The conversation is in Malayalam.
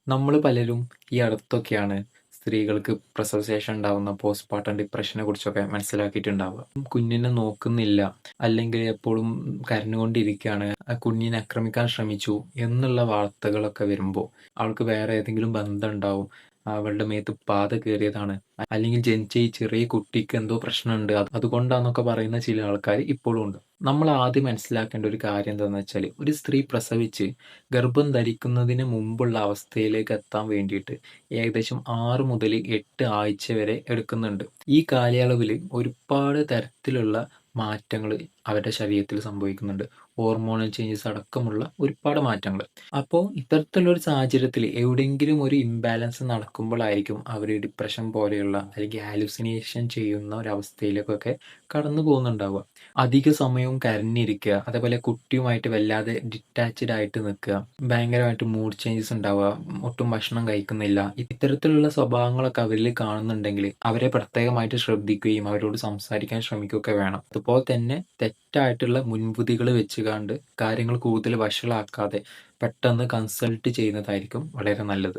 നമ്മൾ പലരും ഈ അടുത്തൊക്കെയാണ് സ്ത്രീകൾക്ക് പ്രസവശേഷം ഉണ്ടാവുന്ന പോസ്റ്റ്പാർട്ടം ഡിപ്രഷനെ കുറിച്ചൊക്കെ മനസ്സിലാക്കിയിട്ടുണ്ടാവുക. കുഞ്ഞിനെ നോക്കുന്നില്ല, അല്ലെങ്കിൽ എപ്പോഴും കരഞ്ഞുകൊണ്ടിരിക്കുകയാണ്, ആ കുഞ്ഞിനെ ആക്രമിക്കാൻ ശ്രമിച്ചു എന്നുള്ള വാർത്തകളൊക്കെ വരുമ്പോൾ അവൾക്ക് വേറെ ഏതെങ്കിലും ബന്ധം ഉണ്ടാവും, അവളുടെ മേത്ത് പാത കയറിയതാണ്, അല്ലെങ്കിൽ ജനിച്ച ഈ ചെറിയ കുട്ടിക്ക് എന്തോ പ്രശ്നമുണ്ട്, അതുകൊണ്ടാന്നൊക്കെ പറയുന്ന ചില ആൾക്കാർ ഇപ്പോഴും ഉണ്ട്. നമ്മൾ ആദ്യം മനസ്സിലാക്കേണ്ട ഒരു കാര്യം എന്താണെന്ന് വെച്ചാൽ, ഒരു സ്ത്രീ പ്രസവിച്ച് ഗർഭം ധരിക്കുന്നതിന് മുമ്പുള്ള അവസ്ഥയിലേക്ക് എത്താൻ വേണ്ടിയിട്ട് ഏകദേശം 6 മുതൽ 8 ആഴ്ച വരെ എടുക്കുന്നുണ്ട്. ഈ കാലയളവിൽ ഒരുപാട് തരത്തിലുള്ള മാറ്റങ്ങൾ അവരുടെ ശരീരത്തിൽ സംഭവിക്കുന്നുണ്ട്. ഹോർമോണൽ ചേഞ്ചസ് അടക്കമുള്ള ഒരുപാട് മാറ്റങ്ങൾ. അപ്പോൾ ഇത്തരത്തിലുള്ള ഒരു സാഹചര്യത്തിൽ എവിടെയെങ്കിലും ഒരു ഇംബാലൻസ് നടക്കുമ്പോഴായിരിക്കും അവർ ഡിപ്രഷൻ പോലെയുള്ള അല്ലെങ്കിൽ ഹാലുസിനേഷൻ ചെയ്യുന്ന ഒരവസ്ഥയിലേക്കൊക്കെ കടന്നു പോകുന്നുണ്ടാവുക. അധിക സമയവും കരഞ്ഞിരിക്കുക, അതേപോലെ കുട്ടിയുമായിട്ട് വല്ലാതെ ഡിറ്റാച്ച്ഡ് ആയിട്ട് നിൽക്കുക, ഭയങ്കരമായിട്ട് മൂഡ് ചേഞ്ചസ് ഉണ്ടാവുക, ഒട്ടും ഭക്ഷണം കഴിക്കുന്നില്ല. ഇത്തരത്തിലുള്ള സ്വഭാവങ്ങളൊക്കെ അവരിൽ കാണുന്നുണ്ടെങ്കിൽ അവരെ പ്രത്യേകമായിട്ട് ശ്രദ്ധിക്കുകയും അവരോട് സംസാരിക്കാൻ ശ്രമിക്കുകയൊക്കെ വേണം. അതുപോലെ തന്നെ തെറ്റായിട്ടുള്ള മുൻവിധികൾ വെച്ചുകാണ്ട് കാര്യങ്ങൾ കൂടുതൽ വഷളാക്കാതെ പെട്ടെന്ന് കൺസൾട്ട് ചെയ്യുന്നതായിരിക്കും വളരെ നല്ലത്.